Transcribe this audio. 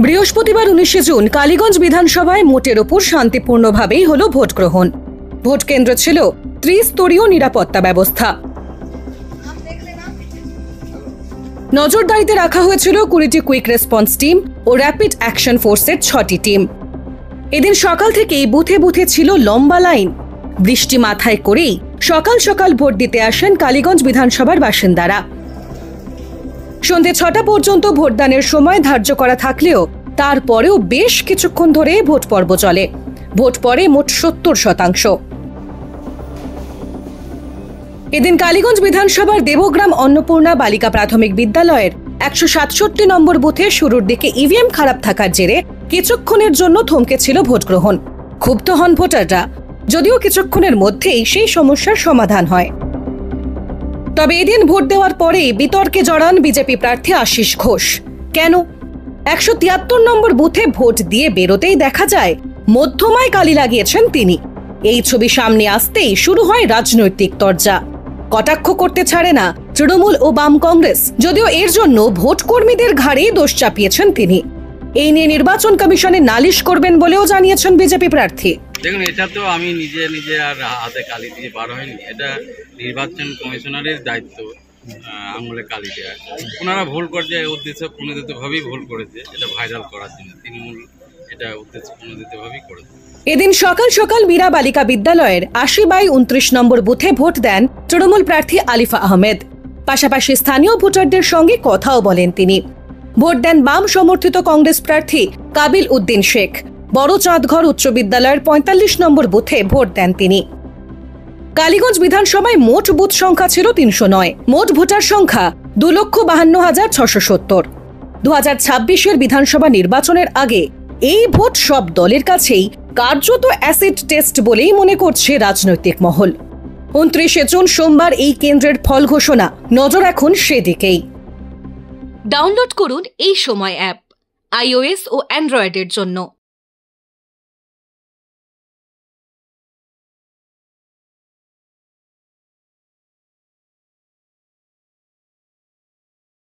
বৃহস্পতিবার 19 জুন কালীগঞ্জ বিধানসভায় মোটের ওপর শান্তিপূর্ণভাবেই হলো ভোট গ্রহণ। ভোট কেন্দ্র ছিল ত্রিস্তরীয় নিরাপত্তা ব্যবস্থা। নজরদারিতে রাখা হয়েছিল 20টি কুইক রেসপন্স টিম ও র্যাপিড অ্যাকশন ফোর্সের 6টি টিম। এদিন সকাল থেকেই বুথে বুথে ছিল লম্বা লাইন। বৃষ্টি মাথায় করেই সকাল সকাল ভোট দিতে আসেন কালীগঞ্জ বিধানসভার বাসিন্দারা। সন্ধ্যে 6টা পর্যন্ত ভোটদানের সময় ধার্য করা থাকলেও তারপরেও বেশ কিছুক্ষণ ধরে ভোট পর্ব চলে। ভোট পড়ে মোট 70%। এদিন কালীগঞ্জ বিধানসভার দেবগ্রাম অন্নপূর্ণা বালিকা প্রাথমিক বিদ্যালয়ের 167 নম্বর বুথে শুরুর দিকে ইভিএম খারাপ থাকার জেরে কিছুক্ষণের জন্য থমকে ছিল ভোট গ্রহণ। ক্ষুব্ধ হন ভোটাররা, যদিও কিছুক্ষণের মধ্যেই সেই সমস্যার সমাধান হয়। তবে এদিন ভোট দেওয়ার পরেই বিতর্কে জড়ান বিজেপি প্রার্থী আশিস ঘোষ। কেন? 173 নম্বর বুথে ভোট দিয়ে বেরোতেই দেখা যায় মধ্যমায় কালি লাগিয়েছেন তিনি। এই ছবি সামনে আসতেই শুরু হয় রাজনৈতিক তরজা। কটাক্ষ করতে ছাড়ে না তৃণমূল ও বাম কংগ্রেস, যদিও এর জন্য ভোট কর্মীদের ঘাড়েই দোষ চাপিয়েছেন তিনি। এই নিয়ে নির্বাচন কমিশনে নালিশ করবেন বলেও জানিয়েছেন বিজেপি প্রার্থী। দেখুন, এটা তো আমি নিজে আর হাতে কালি দিয়ে বার হয়নি, এটা নির্বাচন কমিশনারের দায়িত্ব আঙুলে কালি দেওয়া। ওনারা ভুল করছে, উদ্দেশ্য প্রণোদিতভাবেই ভুল করেছে, এটা ভাইরাল করার জন্য তৃণমূল এটা উদ্দেশ্য প্রণোদিতভাবেই করেছে। এদিন সকাল সকাল মীরা বালিকা বিদ্যালয়ের 80/29 নম্বর বুথে ভোট দেন তৃণমূল প্রার্থী আলিফা আহমেদ। পাশাপাশি স্থানীয় ভোটারদের সঙ্গে কথাও বলেন তিনি। ভোট দেন বাম সমর্থিত কংগ্রেস প্রার্থী কাবিল উদ্দিন শেখ। বড় চাঁদঘর উচ্চ বিদ্যালয়ের 45 নম্বর বুথে ভোট দেন তিনি। কালীগঞ্জ বিধানসভায় মোট বুথ সংখ্যা ছিল 309। মোট ভোটার সংখ্যা 2,52,670। 2026-এর বিধানসভা নির্বাচনের আগে এই ভোট সব দলের কাছেই কার্যত অ্যাসিড টেস্ট বলেই মনে করছে রাজনৈতিক মহল। 29 জুন সোমবার এই কেন্দ্রের ফল ঘোষণা, নজর এখন সেদিকেই। ডাউনলোড করুন এই সময় অ্যাপ iOS ও অ্যান্ড্রয়েডের জন্য।